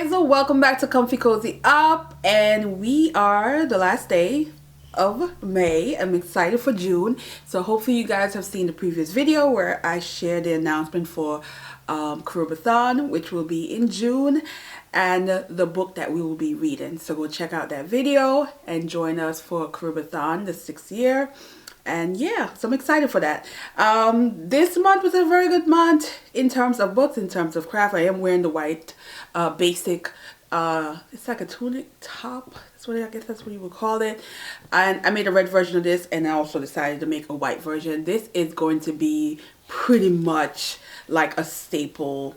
guys, welcome back to Comfy Cozy Up, and we are the last day of May. I'm excited for June, so hopefully you guys have seen the previous video where I shared the announcement for Carubathon, which will be in June, and the book that we will be reading. So go check out that video and join us for Carubathon, the 6th year. And yeah, so I'm excited for that. This month was a very good month in terms of books, in terms of craft. I am wearing the white basic, it's like a tunic top. I guess that's what you would call it. And I made a red version of this, and I also decided to make a white version. This is going to be pretty much like a staple,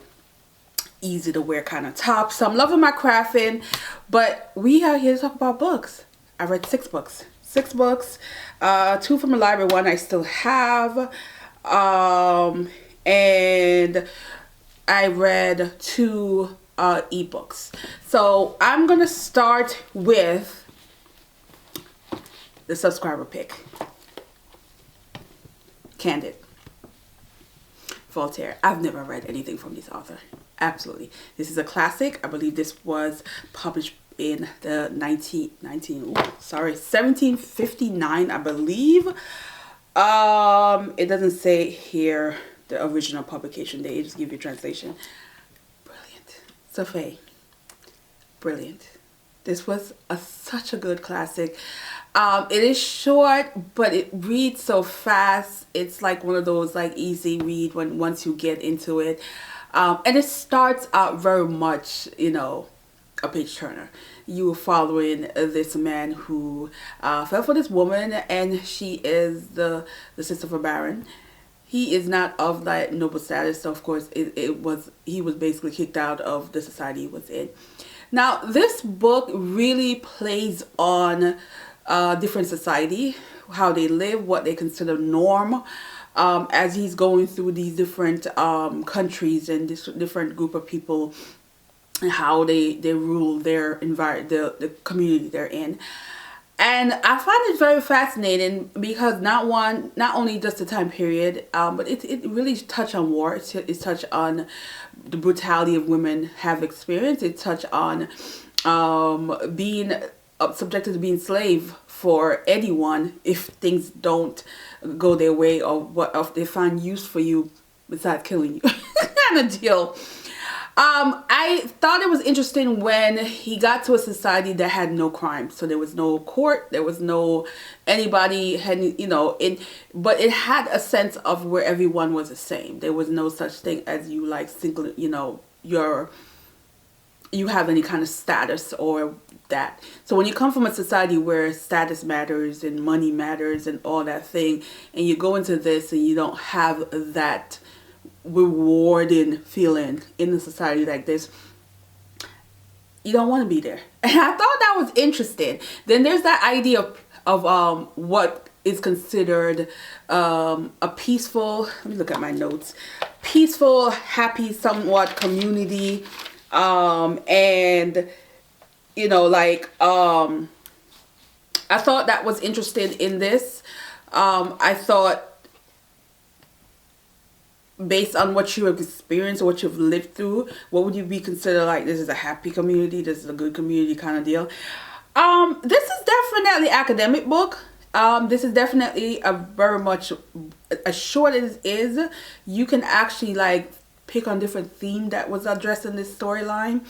easy to wear kind of top. So I'm loving my crafting, but we are here to talk about books. I read 6 books. 6 books, 2 from the library, 1 I still have, and I read 2 ebooks. So I'm gonna start with the subscriber pick, Candid Voltaire. I've never read anything from this author. Absolutely, this is a classic. I believe this was published in the 1759, I believe. It doesn't say here the original publication date. It just give you a translation. Brilliant. Sophie, brilliant. This was such a good classic. It is short, but it reads so fast. It's like one of those like easy read once you get into it. And it starts out very much, you know, a page turner. You are following this man who fell for this woman, and she is the sister of a baron. He is not of that noble status, so of course he was basically kicked out of the society he was in. Now this book really plays on different society, how they live, what they consider norm, as he's going through these different countries and this different group of people, and how they rule their environment, the community they're in. And I find it very fascinating because not only just the time period, but it really touched on war. It touched on the brutality of women have experienced. It touched on being subjected to being slave for anyone if things don't go their way, or what if they find use for you besides killing you kind of deal. I thought it was interesting when he got to a society that had no crime. So there was no court, there was no anybody had, you know, but it had a sense of where everyone was the same. There was no such thing as you like single, you know, you have any kind of status or that. So when you come from a society where status matters and money matters and all that thing, and you go into this and you don't have that rewarding feeling in a society like this, you don't want to be there. And I thought that was interesting. Then there's that idea of what is considered a peaceful, let me look at my notes, peaceful, happy, somewhat community, and you know, like I thought that was interesting in this. I thought, based on what you have experienced or what you've lived through, what would you be considered like, this is a happy community, this is a good community kind of deal? This is definitely an academic book. This is definitely a very much, as short as it is, you can actually like pick on different theme that was addressed in this storyline,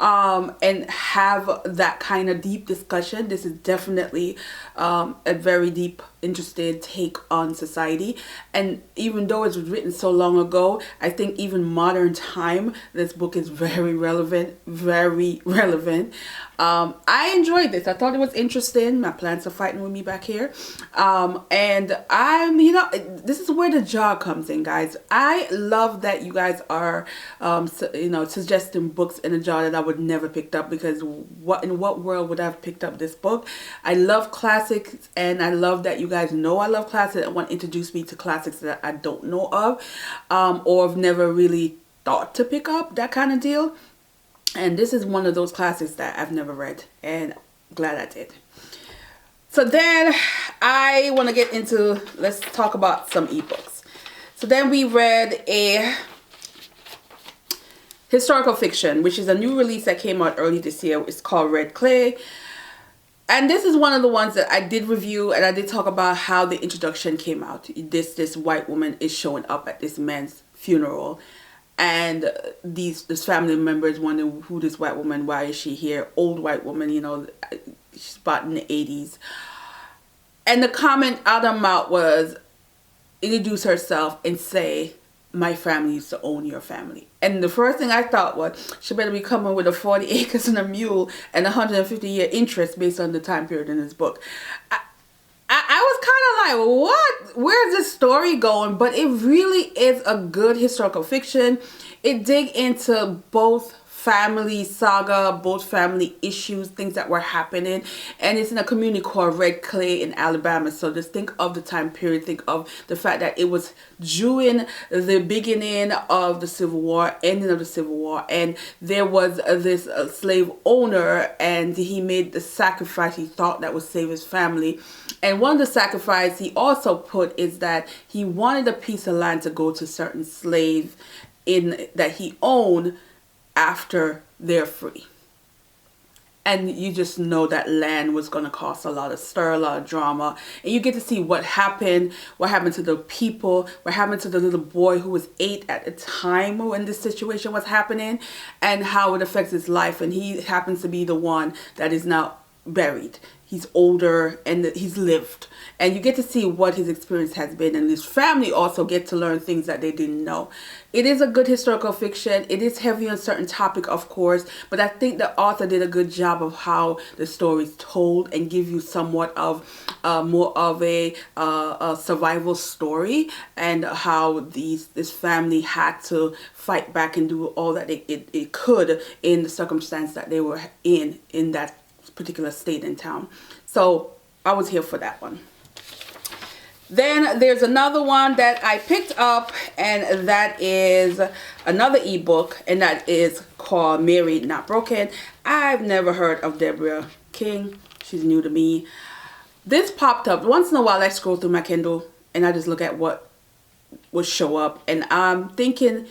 and have that kind of deep discussion. This is definitely a very deep, interested take on society. And even though it was written so long ago, I think even modern time, this book is very relevant, very relevant. I enjoyed this. I thought it was interesting. My plants are fighting with me back here. And I'm, you know, this is where the jar comes in, guys. I love that you guys are, you know, suggesting books in a jar that I would never picked up, because in what world would I have picked up this book? I love classics, and I love that you guys know I love classics and want to introduce me to classics that I don't know of, or have never really thought to pick up, that kind of deal. And this is one of those classics that I've never read, and glad I did. So then I want to get into, let's talk about some ebooks. So then we read a historical fiction, which is a new release that came out early this year. It's called Red Clay. And this is one of the ones that I did review, and I did talk about how the introduction came out. This white woman is showing up at this man's funeral, and this family member is wondering who this white woman, why is she here? Old white woman, you know, she's about in the 80s. And the comment out of her mouth was, introduce herself and say, my family used to own your family. And the first thing I thought was, she better be coming with a 40 acres and a mule and 150-year interest based on the time period in this book. I was kind of like, what? Where's this story going? But it really is a good historical fiction. It dig into both family saga, both family issues, things that were happening, and it's in a community called Red Clay in Alabama. So just think of the time period, think of the fact that it was during the beginning of the Civil War, ending of the Civil War, and there was this slave owner, and he made the sacrifice he thought that would save his family. And one of the sacrifices he also put is that he wanted a piece of land to go to certain slave in that he owned after they're free. And you just know that land was going to cause a lot of stir, a lot of drama. And you get to see what happened to the people, what happened to the little boy who was 8 at the time when this situation was happening, and how it affects his life. And he happens to be the one that is now buried. He's older and he's lived. And you get to see what his experience has been. And his family also get to learn things that they didn't know. It is a good historical fiction. It is heavy on certain topic, of course. But I think the author did a good job of how the story is told and give you somewhat of more of a survival story. And how this family had to fight back and do all that it could in the circumstance that they were in that particular state and town. So I was here for that one. Then there's another one that I picked up, and that is another ebook, and that is called Married Not Broken. I've never heard of Deborah King. She's new to me. This popped up once in a while. I scroll through my Kindle and I just look at what would show up, and I'm thinking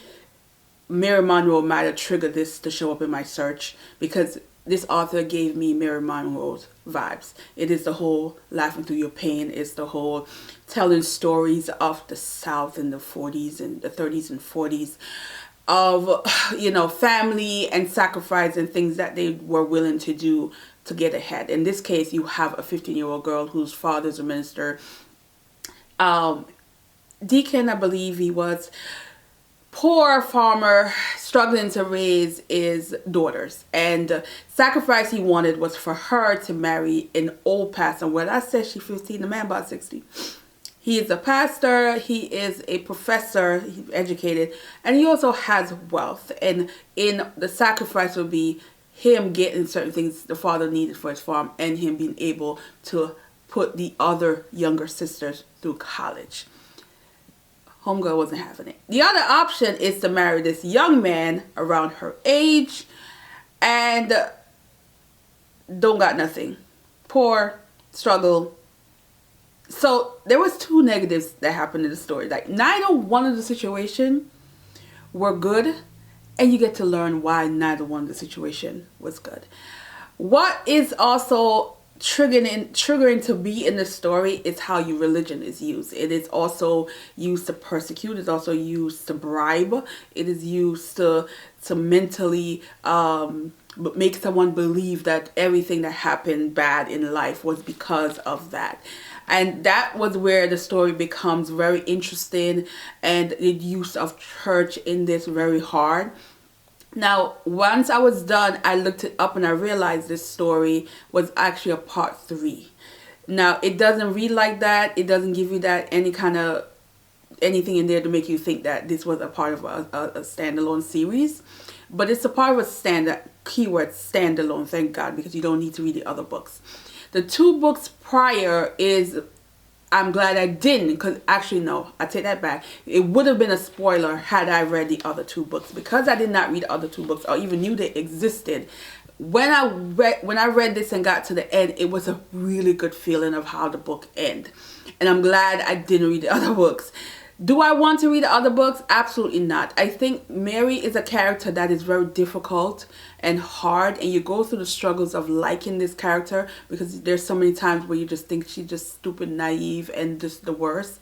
Mary Monroe might have triggered this to show up in my search, because this author gave me Mary Monroe's vibes. It is the whole laughing through your pain. It's the whole telling stories of the South in the 40s and the 30s and 40s of, you know, family and sacrifice and things that they were willing to do to get ahead. In this case, you have a 15-year-old girl whose father's a minister. Deacon, I believe he was. Poor farmer struggling to raise his daughters, and the sacrifice he wanted was for her to marry an old pastor. When I said she's 15, the man about 60. He is a pastor, he is a professor, he's educated, and he also has wealth. And in the sacrifice would be him getting certain things the father needed for his farm, and him being able to put the other younger sisters through college. Homegirl wasn't having it. The other option is to marry this young man around her age and don't got nothing. Poor, struggle. So there was two negatives that happened in the story. Like neither one of the situation were good, and you get to learn why neither one of the situation was good. What is also triggering to be in the story is how your religion is used. It is also used to persecute. It's also used to bribe. It is used to mentally make someone believe that everything that happened bad in life was because of that. And that was where the story becomes very interesting, and the use of church in this very hard. Now, once I was done, I looked it up and I realized this story was actually a part 3. Now, it doesn't read like that. It doesn't give you that anything in there to make you think that this was a part of a standalone series. But it's a part of a standalone, thank God, because you don't need to read the other books. The 2 books prior is, I'm glad I didn't, because actually no, I take that back. It would have been a spoiler had I read the other 2 books. Because I did not read the other 2 books or even knew they existed, when I read this and got to the end, it was a really good feeling of how the book ended. And I'm glad I didn't read the other books. Do I want to read the other books? Absolutely not. I think Mary is a character that is very difficult and hard, and you go through the struggles of liking this character because there's so many times where you just think she's just stupid, naive, and just the worst.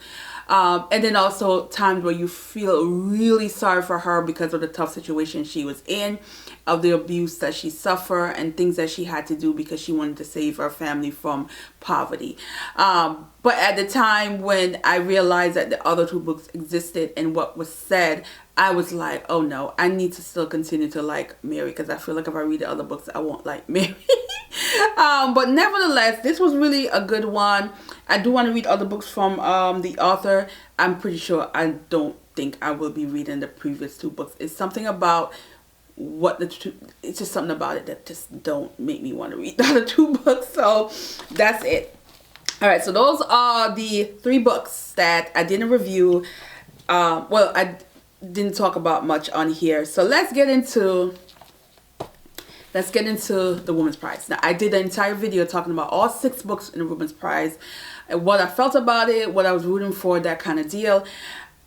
And then also times where you feel really sorry for her because of the tough situation she was in, of the abuse that she suffered, and things that she had to do because she wanted to save her family from poverty. But at the time when I realized that the other two books existed and what was said, I was like, oh no, I need to still continue to like Mary, because I feel like if I read the other books, I won't like Mary. But nevertheless, this was really a good one. I do want to read other books from the author. I'm pretty sure I don't think I will be reading the previous two books. It's something about it's just something about it that just don't make me want to read the other two books. So that's it. All right, so those are the 3 books that I didn't review. Well, I didn't talk about much on here. So let's get into the Women's Prize. Now, I did an entire video talking about all 6 books in the Women's Prize, and what I felt about it, what I was rooting for, that kind of deal.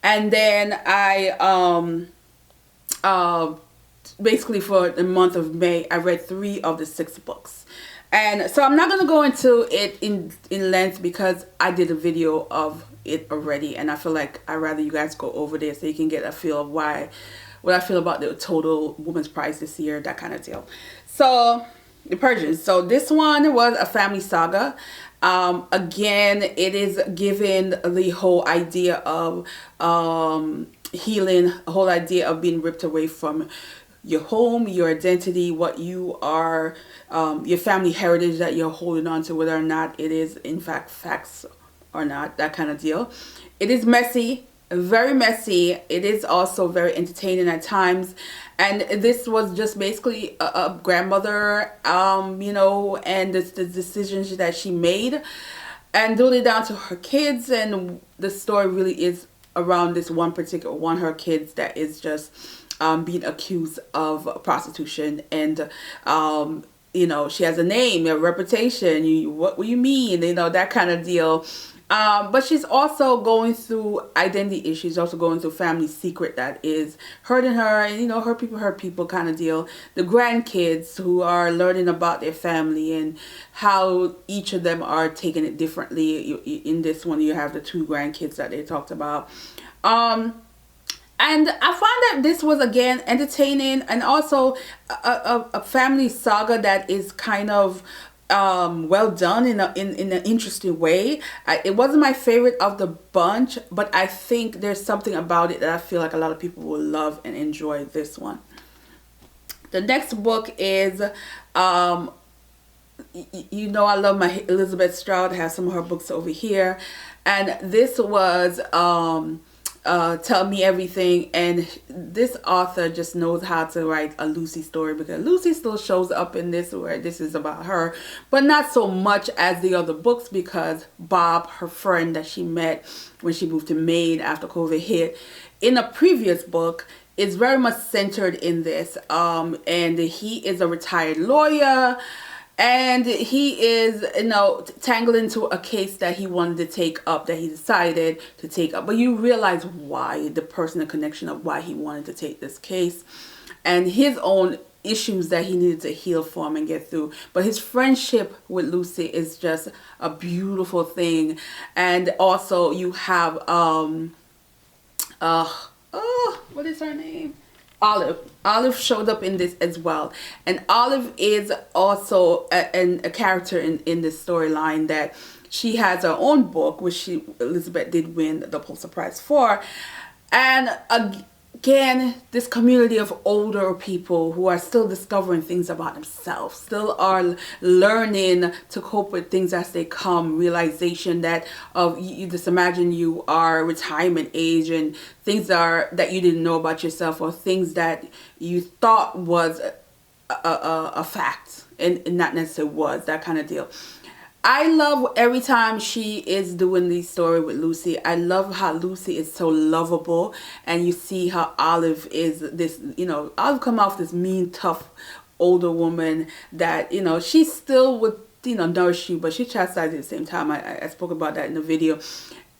And then I basically for the month of May, I read 3 of the 6 books. And so I'm not going to go into it in length because I did a video of it already, and I feel like I'd rather you guys go over there so you can get a feel of what I feel about the total Women's Prize this year, that kind of deal. So the Persians. So this one was a family saga. Again, it is given the whole idea of healing, the whole idea of being ripped away from your home, your identity, what you are, your family heritage that you're holding on to, whether or not it is in fact facts or not, that kind of deal. It is messy, very messy. It is also very entertaining at times. And this was just basically a grandmother, you know, and the decisions that she made, and duly down to her kids. And the story really is around this one particular one, her kids, that is just being accused of prostitution. And you know, she has a name, a reputation, what do you mean, you know, that kind of deal. But she's also going through identity issues, also going through family secret that is hurting her, and you know, hurt people kind of deal. The grandkids who are learning about their family and how each of them are taking it differently. In this one, you have the 2 grandkids that they talked about. And I found that this was, again, entertaining, and also a family saga that is kind of well done in an interesting way. It wasn't my favorite of the bunch, but I think there's something about it that I feel like a lot of people will love and enjoy this one. The next book is, you know, I love my Elizabeth Strout. I have some of her books over here, and this was Tell Me Everything. And this author just knows how to write a Lucy story, because Lucy still shows up in this, where this is about her, but not so much as the other books, because Bob, her friend that she met when she moved to Maine after COVID hit, in a previous book, is very much centered in this. And he is a retired lawyer, and he is, you know, tangled into a case that he wanted to take up, that he decided to take up. But you realize why, the personal connection of why he wanted to take this case, and his own issues that he needed to heal from and get through. But his friendship with Lucy is just a beautiful thing. And also you have, what is her name? Olive. Olive showed up in this as well, and Olive is also a character in this storyline, that she has her own book, which Elizabeth did win the Pulitzer Prize for. And again, this community of older people who are still discovering things about themselves, still are learning to cope with things as they come, realization that you just imagine you are retirement age, and things that you didn't know about yourself, or things that you thought was a fact and not necessarily was, that kind of deal. I love every time she is doing the story with Lucy. I love how Lucy is so lovable, and you see how Olive is this, you know, Olive come off this mean, tough older woman that, you know, she still would, you know, nourish you, but she chastises at the same time. I spoke about that in the video.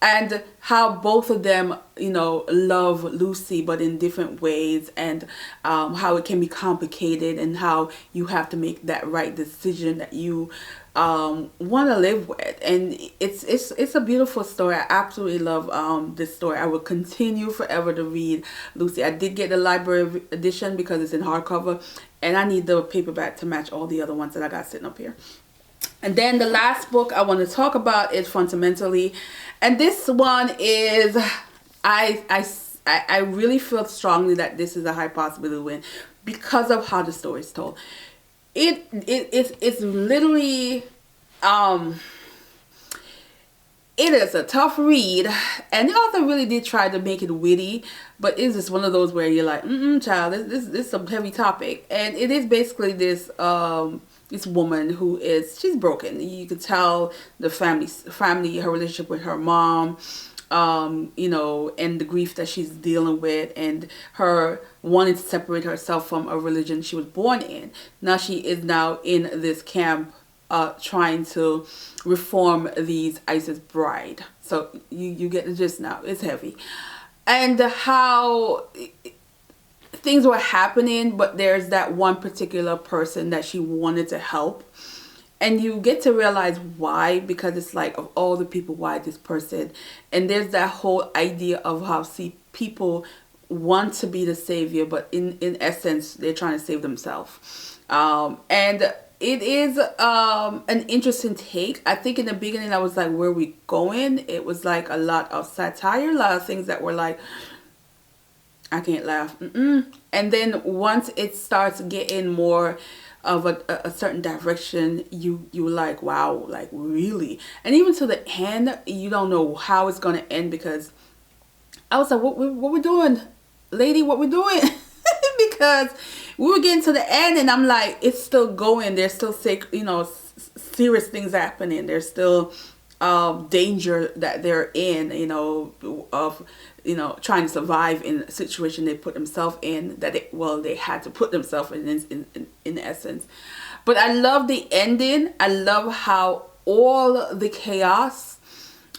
and how both of them, you know, love Lucy but in different ways, and how it can be complicated, and how you have to make that right decision that you want to live with. And it's a beautiful story. I absolutely love this story. I will continue forever to read Lucy. I did get the library edition because it's in hardcover, and I need the paperback to match all the other ones that I got sitting up here. And then the last book I want to talk about is Fundamentally, and this one is, I really feel strongly that this is a high possibility win because of how the story is told. It's literally it is a tough read, and the author really did try to make it witty, but it's just one of those where you're like, child, this is a heavy topic. And it is basically this this woman who she's broken. You could tell the family, her relationship with her mom, you know, and the grief that she's dealing with, and her wanting to separate herself from a religion she was born in. Now she is now in this camp trying to reform these ISIS bride. So you get the gist now. It's heavy. And how things were happening, but there's that one particular person that she wanted to help. And you get to realize why, because it's like, of all the people, why this person? And there's that whole idea of how, see, people want to be the savior, but in essence, they're trying to save themselves. And it is an interesting take. I think in the beginning, I was like, where are we going? It was like a lot of satire, a lot of things that were like, I can't laugh. And then once it starts getting more of a certain direction, you like, wow, like really? And even to the end, you don't know how it's going to end, because I was like, what we doing, lady? What we doing? Because we were getting to the end, and I'm like, it's still going. There's still serious things happening. There's still danger that they're in, of trying to survive in a situation they put themselves in, that they had to put themselves in essence. But I love the ending. I love how all the chaos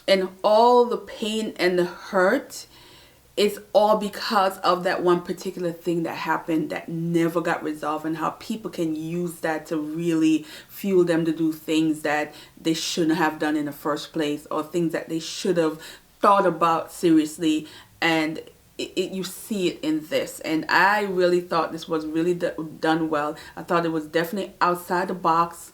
and all the pain and the hurt is all because of that one particular thing that happened that never got resolved, and how people can use that to really fuel them to do things that they shouldn't have done in the first place, or things that they should have thought about seriously. And you see it in this, and I really thought this was really done well. I thought it was definitely outside the box.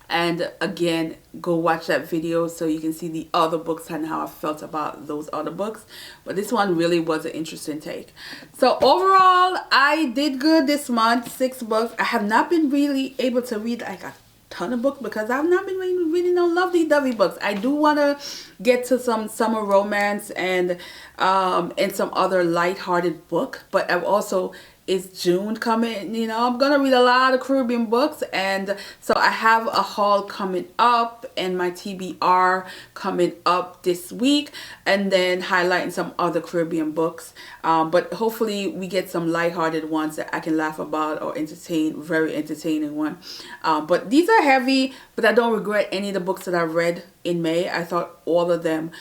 And again, go watch that video so you can see the other books and how I felt about those other books. But this one really was an interesting take. So overall, I did good this month. 6 books. I have not been really able to read like a ton of books because I've not been reading no lovey-dovey books. I do want to get to some summer romance and some other light-hearted book. But I've also... it's June coming, I'm gonna read a lot of Caribbean books, and so I have a haul coming up and my TBR coming up this week, and then highlighting some other Caribbean books, but hopefully we get some lighthearted ones that I can laugh about or entertain, very entertaining one. But these are heavy, but I don't regret any of the books that I read in May. I thought all of them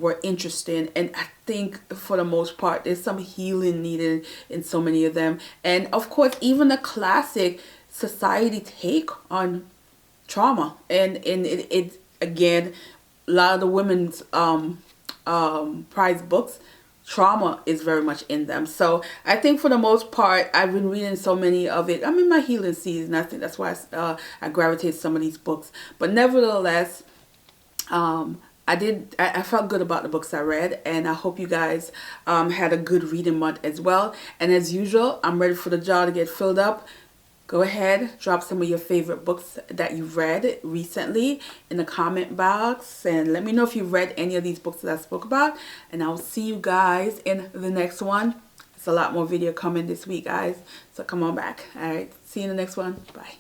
were interesting, and I think for the most part there's some healing needed in so many of them. And of course, even a classic society take on trauma, and it again, a lot of the women's prize books, trauma is very much in them. So I think for the most part, I've been reading so many of it. I'm in my healing season. I think that's why I gravitate to some of these books. But nevertheless, I felt good about the books I read, and I hope you guys had a good reading month as well. And as usual, I'm ready for the jar to get filled up. Go ahead, drop some of your favorite books that you've read recently in the comment box, and let me know if you've read any of these books that I spoke about. And I'll see you guys in the next one. There's a lot more video coming this week, guys, so come on back. All right, see you in the next one. Bye.